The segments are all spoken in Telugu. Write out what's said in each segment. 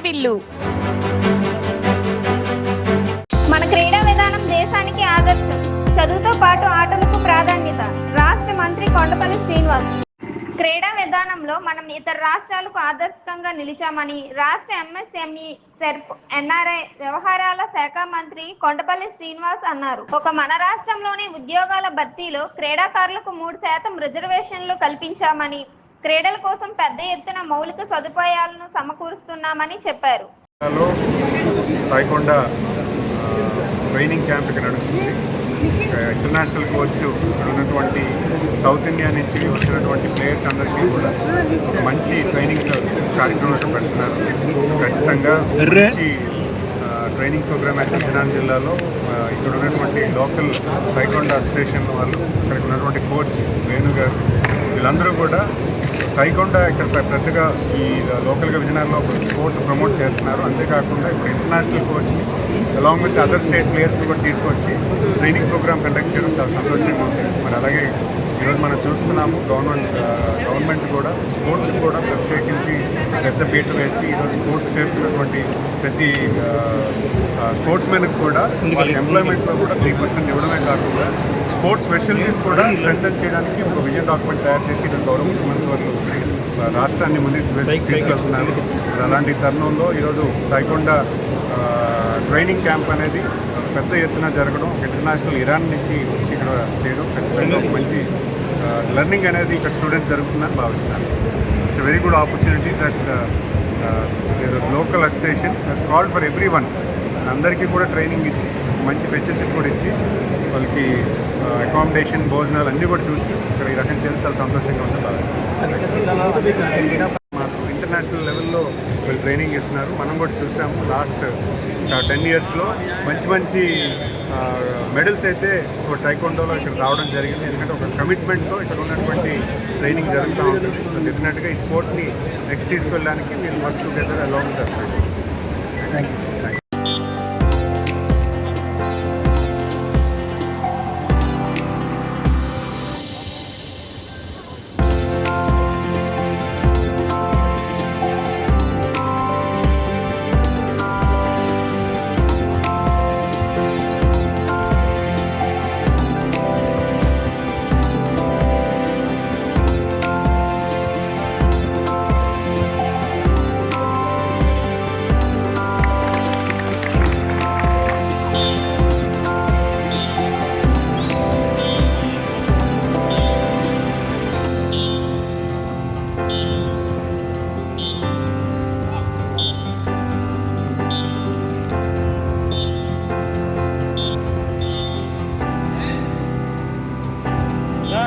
వాటిల్లు. మన క్రీడా విధానం దేశానికి ఆదర్శం. చదువుతో పాటు ఆటలకు ప్రాధాన్యత. రాష్ట్ర మంత్రి కొండపల్లి శ్రీనివాస్. క్రీడా విధానంలో మనం ఇతర రాష్ట్రాలకు ఆదర్శకంగా నిలిచామని రాష్ట్ర ఎంఎస్ఎంఈ సెర్ప్ ఎన్ఆర్ఐ వ్యవహారాల శాఖ మంత్రి కొండపల్లి శ్రీనివాస్ అన్నారు. మన రాష్ట్రంలోని ఉద్యోగాల భర్తీలో క్రీడాకారులకు 3% రిజర్వేషన్లు కల్పించామని, క్రీడల కోసం పెద్ద ఎత్తున మౌలిక సదుపాయాలను సమకూరుస్తున్నామని చెప్పారు. ట్రైనింగ్ క్యాంప్ ఇక్కడ నడుస్తుంది. ఇంటర్నేషనల్ కోచ్ ఉన్నటువంటి సౌత్ ఇండియా నుంచి వచ్చినటువంటి ప్లేయర్స్ అందరికీ కూడా ఒక మంచి ట్రైనింగ్ కార్యక్రమం పెడుతున్నారు. ఖచ్చితంగా మంచి ట్రైనింగ్ ప్రోగ్రామ్ అయితే విజయనగరం జిల్లాలో ఇక్కడ ఉన్నటువంటి లోకల్ టైకోండా అసోసియేషన్ వాళ్ళు, ఇక్కడ ఉన్నటువంటి కోచ్ వేణు గారు, వీళ్ళందరూ కూడా టైకోండా ఇక్కడ పెద్దగా ఈ లోకల్గా విజయనగరంలో స్పోర్ట్ ప్రమోట్ చేస్తున్నారు. అంతేకాకుండా ఇప్పుడు ఇంటర్నేషనల్ కోచ్ని అలాంగ్ విత్ అదర్ స్టేట్ ప్లేయర్స్ని కూడా తీసుకొచ్చి ట్రైనింగ్ ప్రోగ్రామ్ కండక్ట్ చేయడం చాలా సంతోషంగా ఉంది. మరి అలాగే ఈరోజు మనం చూస్తున్నాము గవర్నమెంట్ కూడా స్పోర్ట్స్ కూడా ప్రత్యేకించి పెద్ద పీట వేసి ఈరోజు స్పోర్ట్స్ చేస్తున్నటువంటి ప్రతి స్పోర్ట్స్ మెన్కి కూడా వాళ్ళ ఎంప్లాయ్మెంట్లో కూడా 3% ఇవ్వడమే కాకుండా స్పోర్ట్స్ ఫెసిలిటీస్ కూడా స్ట్రెంథన్ చేయడానికి ఒక విజన్ డాక్యుమెంట్ తయారు చేసి ఈరోజు గౌరవ ముఖ్యమంత్రి వాళ్ళు రాష్ట్రాన్ని ముందుకు తీసుకెళ్తున్నారు. అలాంటి తరుణంలో ఈరోజు టైకోండా ట్రైనింగ్ క్యాంప్ అనేది పెద్ద ఎత్తున జరగడం, ఇంటర్నేషనల్ ఇరాన్ నుంచి వచ్చి ఇక్కడ చేయడం ఖచ్చితంగా ఒక మంచి లెర్నింగ్ అనేది ఇక్కడ స్టూడెంట్స్ జరుగుతుందని భావిస్తున్నాను. It's very good opportunity that local association has called for everyone. అందరికీ కూడా ట్రైనింగ్ ఇచ్చి మంచి ఫెసిలిటీస్ కూడా ఇచ్చి వాళ్ళకి అకామిడేషన్, భోజనాలు అన్నీ కూడా చూసి ఇక్కడ ఈ రకం చేసి చాలా సంతోషంగా ఉందని భావిస్తున్నాను. ఇంటర్నేషనల్ లెవెల్లో వీళ్ళు ట్రైనింగ్ ఇస్తున్నారు. మనం కూడా చూసాము లాస్ట్ 10 yearsలో మంచి మెడల్స్ అయితే టైకోండోలో ఇక్కడ రావడం జరిగింది. ఎందుకంటే ఒక కమిట్మెంట్తో ఇక్కడ ఉన్నటువంటి ట్రైనింగ్ జరుగుతూ ఉంటుంది. సో డెఫినెట్గా ఈ స్పోర్ట్ని నెక్స్ట్ తీసుకెళ్ళడానికి వీళ్ళు వర్క్ టుగెదర్ అలాంగ్ చేస్తారు. Thank you.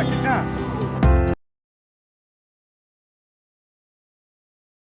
Kita